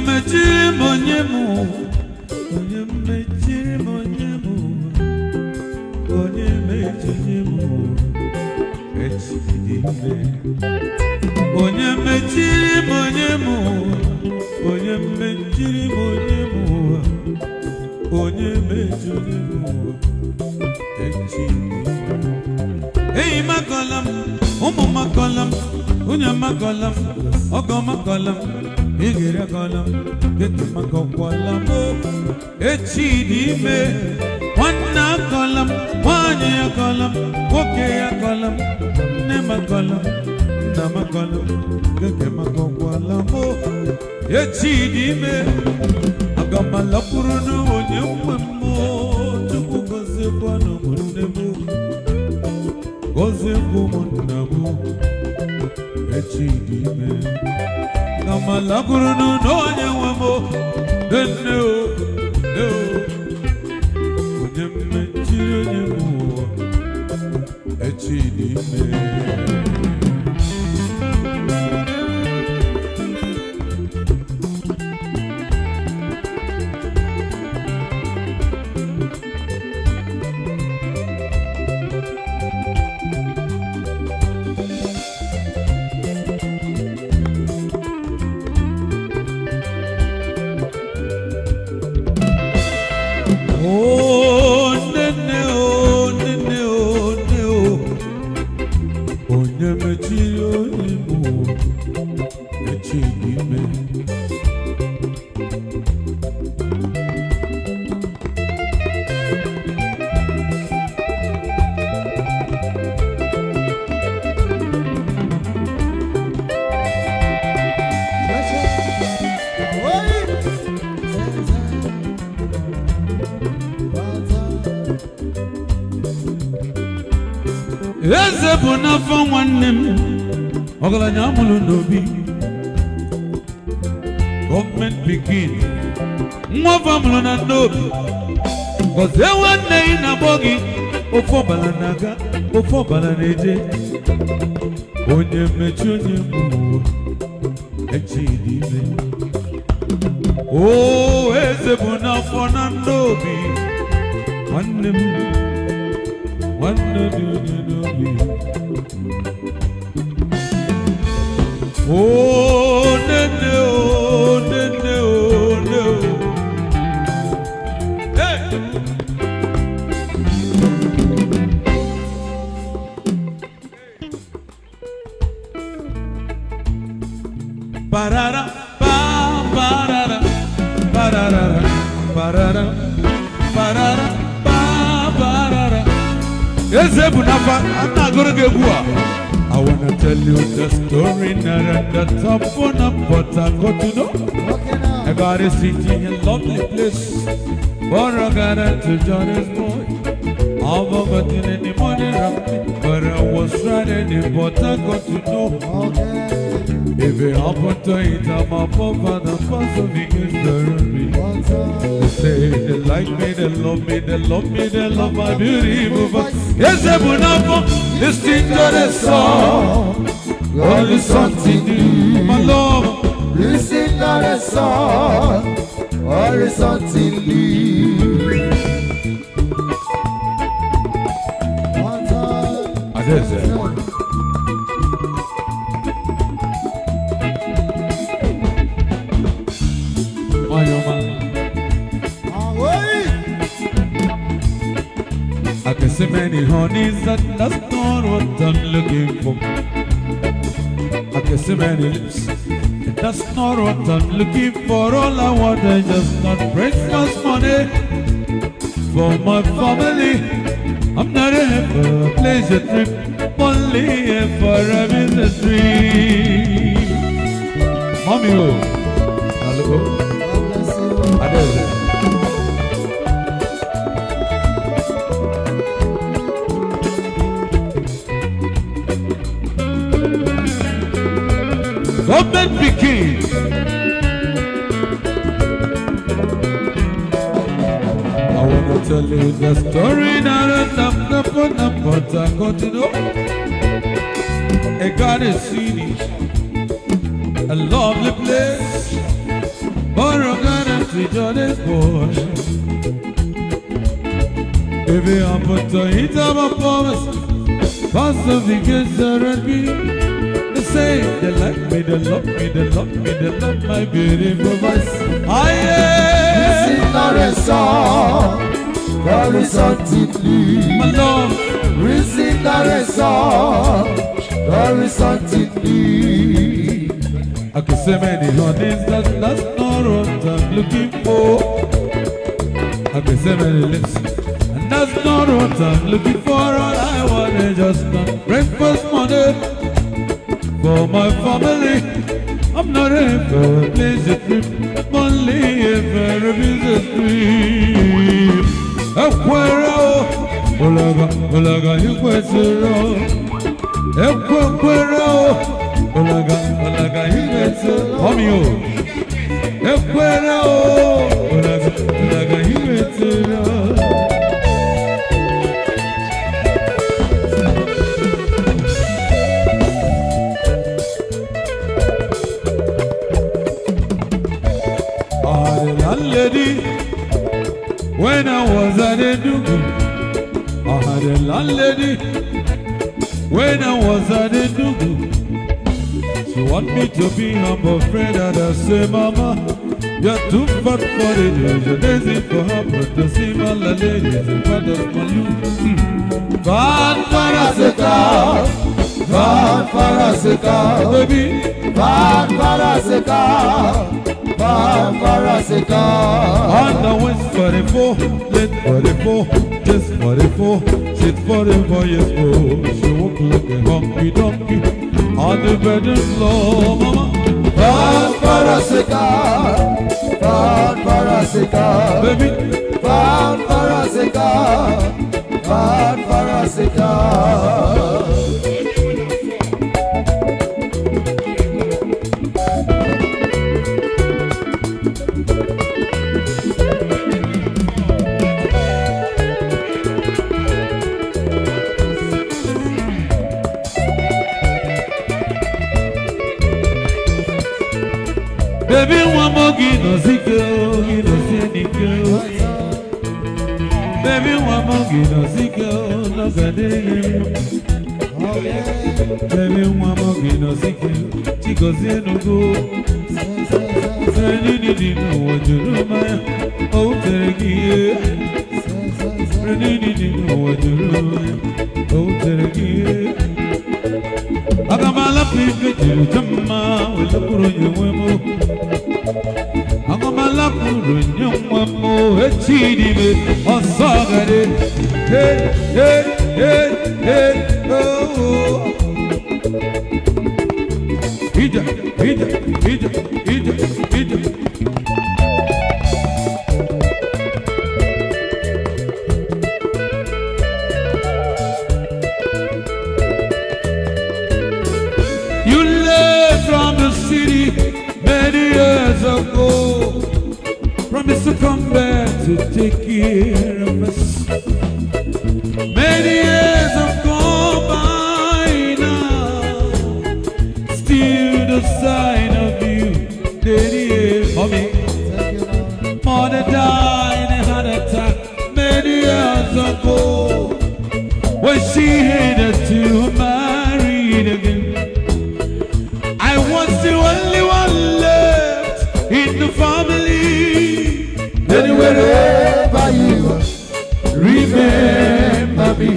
mechiri m onye m onye mechiri m onye m onye mechiri m echiri ime onye mechiri m onye m onye mechiri m onye m onye mechiri m echiri eyi makolam ụmụ makolam onye makolam ọgọ makolam igere kolam gete makolam echiri ime nwanna kolam nwanyị ya kolam nwoke ya kolam nne makolam nna makolam gete makolam echiri ime agamalapụrụ n'onye nwe mmụọ Chukwu gọziekwa n'ụmụnne m gọziekwa ụmụnna m echiri ime agamalapụrụ n'onye nwe m nne o onye mmechiri onye m ụwa echiri ime eze bụ n'afọ nwanne m ọgaranya amụrụ n'obi gọọmenti pikin nwa afọ amụrụ na n'obi gọzie nwanne ị na-agbọ gị ofe ọbara na-aga ofe ọbara na-eje onye mmechi onye mmụọ echiri ime o eze bụ n'afọ na n'obi nwanne m nwanne dị onye n'obi o nene o nene o ne o parara pa parara parara parara parara pa parara eze bụ n'afa ana agụrụ gị egwu a I wanna tell you the story now at the top of the Port Harcourt, you know. I got a city, a lovely place, but I got to join this boy. I've got in the morning, but I was riding in Port Harcourt, you know. If it happened to it, I'm up over the pass of the history. They say they like me, they love me, they love me, they love my beautiful voice. Yes, Ebunabo, listen to the song. God is something new, my love. Listen to the song. God is something new. One time. I did say. I can see many honeys that's not what I'm looking for. I can see many lips, that's not what I'm looking for. All I want is just not Christmas money for my family. I'm not here for a pleasure trip, only here for a business trip. Mommy, oh, hello. I did it. Government begins. I want to tell you the story now that I'm not Port Harcourt, you know. I got a city, a lovely place, but gonna see Johnny's boy. If you are put to eat up a promise, pass of the kids are at me. They say they like me, they love me, they love me, they love my beautiful voice. This is not a song, horizontally. My love, This is not a song, horizontally. I can say many honey's that's not what I'm looking for. I can say many lips, and that's not what I'm looking for. All I want is just some breakfast money for my family. I'm not here for a pleasure trip, only here for a business trip. Ekwero, olaga, you kwesero. Ekwero, olaga, you kwesero. Homio, ekwero, olaga, you kwesero. Lady, when I was at Enugu, I had a landlady. When I was at Enugu, she want me to be humble friend, and I say, Mama, you're too fat for it. You're dancing for her, but to see my lady is a part of my youth. Bad Farasika, baby, bad Farasika. On the west 44, late 44, just 44, sit 44 years old. She walk like a hungry donkey on the bedroom floor, mama. Bad Farasika, Baby, Bad Farasika. baby, one more gino ziko, gino seniko. Baby, one more gino ziko, no gadeye. Baby, one more gino ziko, chico zenugo. Seni ni no wajuruma, oh teregiye. Seni ni no wajuruma, oh teregiye. Agamala pipe jama, wala kuro nyewemo. Agamala kuro nyewemo, echidi me osagare. Hey, hey, hey, hey, oh. Ija. You left from the city many years ago. Promised to come back to take care of us. Many years have gone by now. Still the sign of you, daddy, mommy. Mother died and had a attack many years ago. When she headed to marry again. I was the only one left in the family. And wherever you are, remember me.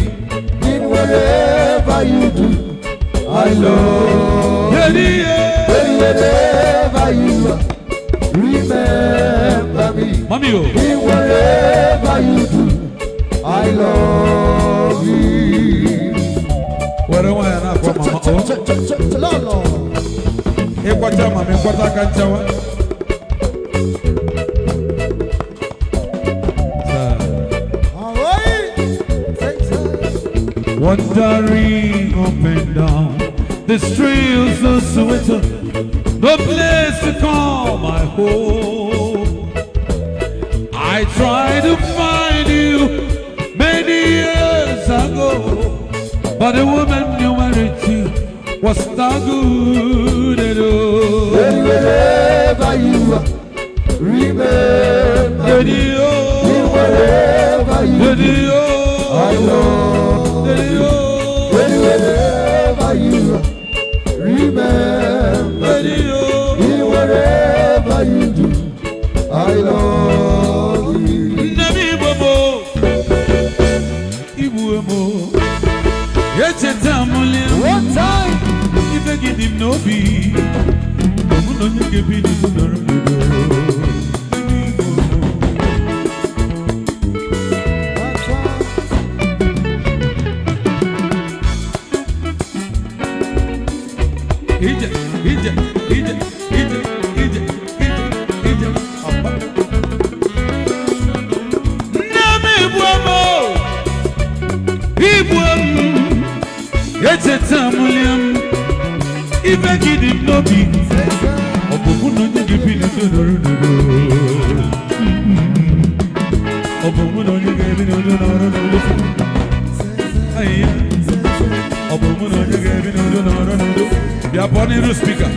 In wherever you do, I love you. And wherever you are, remember me. Mommy, in wherever you do, I love you. Where am I now? Lolo. Ekwata mama, ekwata kanchawa. Wandering up and down the streets of Soweto, no place to call my home. I tried to find you many years ago, but the woman you married to was not good at all. And wherever you are, I love you. Wherever you are, remember me. Whatever you do, I love you. One time, if I give him no be, I'm not giving him no. If I give him no be, you are born in the speaker.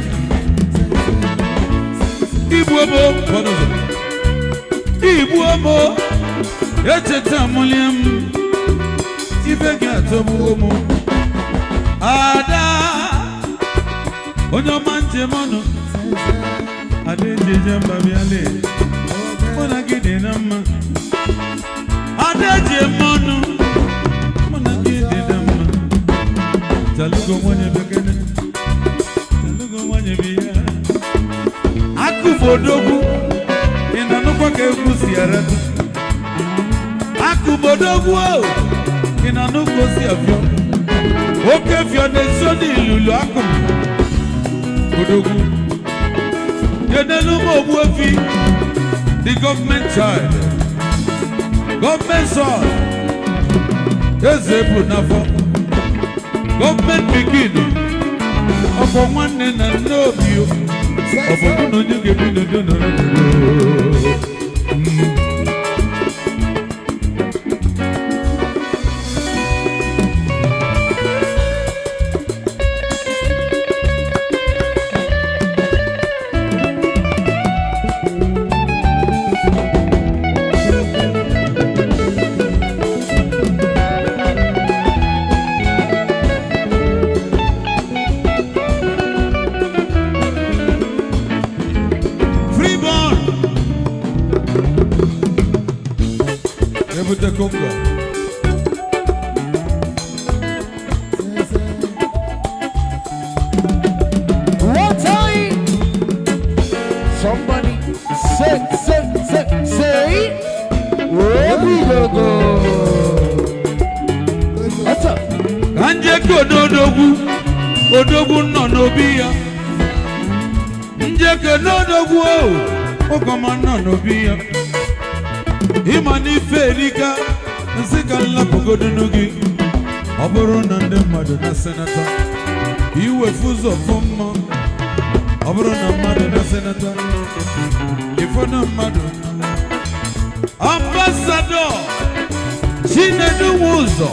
Ibuamo, Yachetamuliam, Ibegatomo, Ada, Onye Manu, Adeje Babiale, Monagidinam, Adeje Manu, Monagidinam, Talugo Monebekene, Talugo Monebia, Akubodogu, in Anuka Gusiarat, Akubodogu, in Anuko Siafio. Okay, if you're the Sunday Lulu Akum, Kudogu, you're the Lumo Wofi, the government child, government son, there's a Punafo, government beginning of a one and a no view of a good you give me the one time, somebody say, where we go. What's up? Anjeko Odogu no nobia. Njeke Odogu Okoma no nobia. Imani Ferika, Nsika Lapogodunugi, Oborona Madonna Senator. You were Fuzo Fumma, Oborona Madonna Senator. Ifona Madonna Ambassador Chinedu Wuzo,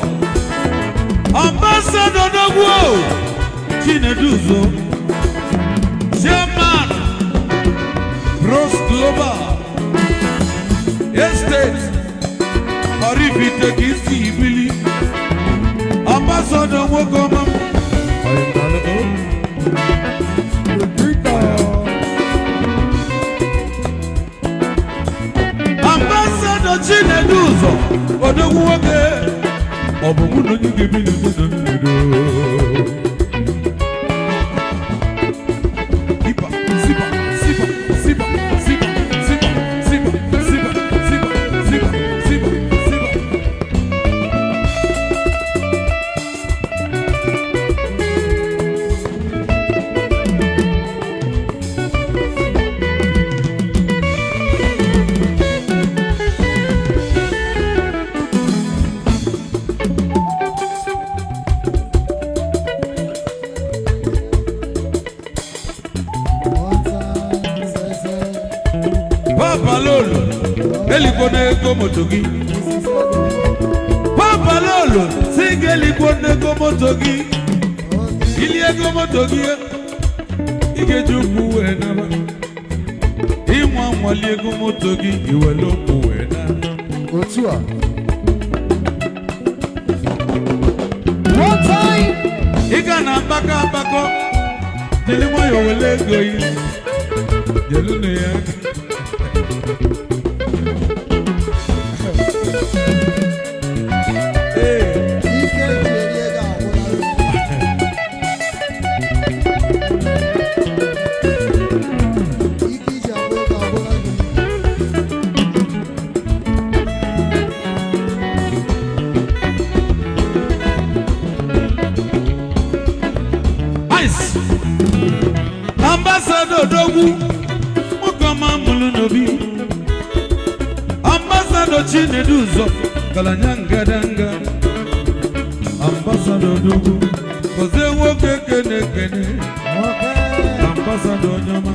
Ambassador Noguo Chineduzo, Chairman Bros Global Estate, or if you take his Billy, Ambassador Wokoma, Ambassador Chineduzo, or the Woke, or the woman you give me the Papa Lolo, Elikone Gomotogi. Papa Lolo, sing Elikone Gomotogi. Ilie Gomotogi, Igejuku Enaba. Imwa Mwali Gomotogi, Iweloku Enaba. Otua. time. Ika na bako. Deli mo yo wele goyi. Delu ne ya. Ambassador Dogu, Mukama Mulunobi, Ambassador Chineduzo, Galanyanga Danga, Ambassador Dogu, Gozie Okeke Nekene, Ambassador Nyama,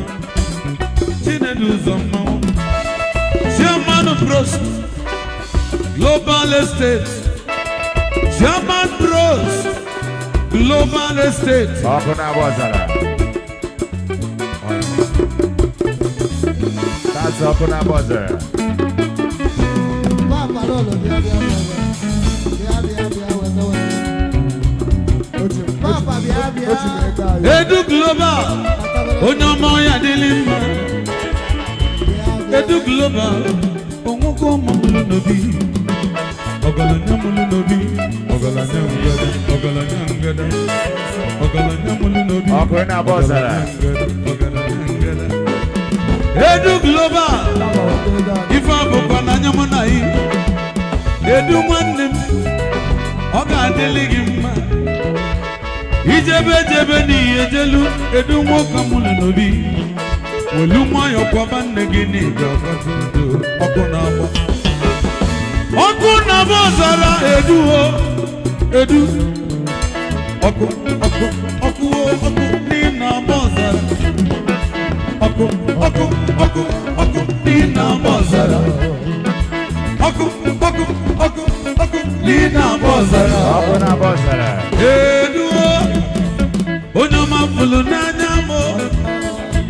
Chineduzo Mao, Chairman of Bros, Global Estate, Chairman Bros, Global Estate. That's up on our buzzer. Edu Global, Onye Ma Echi, Edu Global, Onwoko Mulunobi, Ogalanya Mulunobi, Ogalanya Ngada, Ogalanya Mulunobi, Up on our buzzer. Edu Global, Ifa Bokana Nyamonai, Edu Manim, Oga Deligima, Ijebe ni Ejelu, Edu Mokamulunobi, Weluma Yokaban Negini, Okunabo Zara, Edu, Oku, Nina Bozara. Oku, Nina Bozara. Oku, Nina Bozara. Up on our buzzer. Edu, Onye Ma Fulu Nanyamo.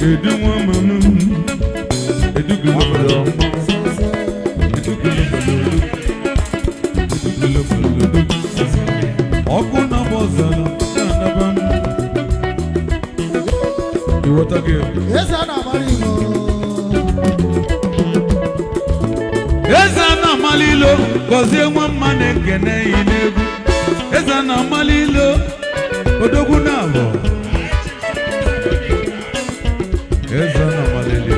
Edu Mama, Edu Global. Oku na Bozara. You what again? Yes, I'm Ezana malilo, Gozie Mwamane kene inebu. Ezana malilo, Odogu nabo. Ezana malilo.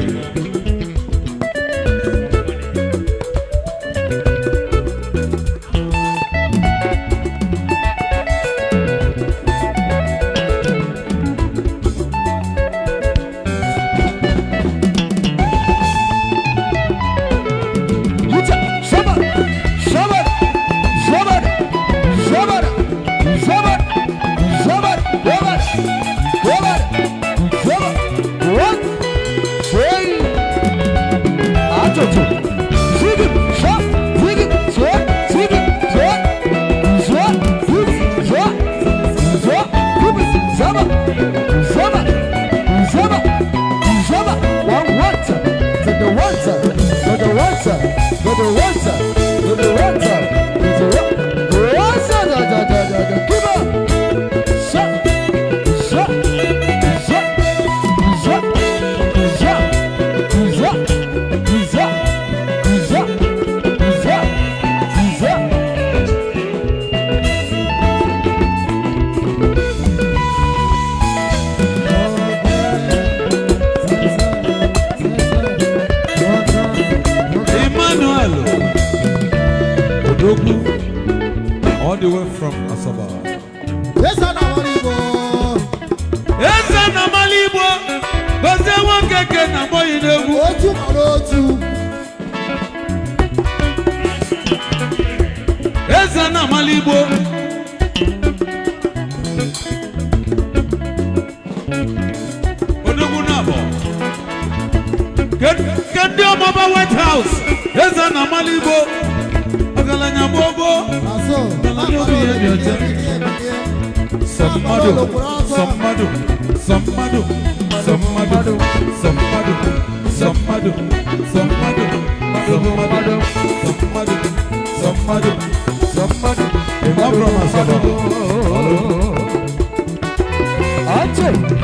All the way from Asaba. Yes, I'm Malibo. Gozie Okeke na boy nebu. Otu. Ezana Malibo. Odogu nabo. Kendi Omaba White House. Ezana Malibo. Ogalanya Bobo. I'm from Asaba. Ache.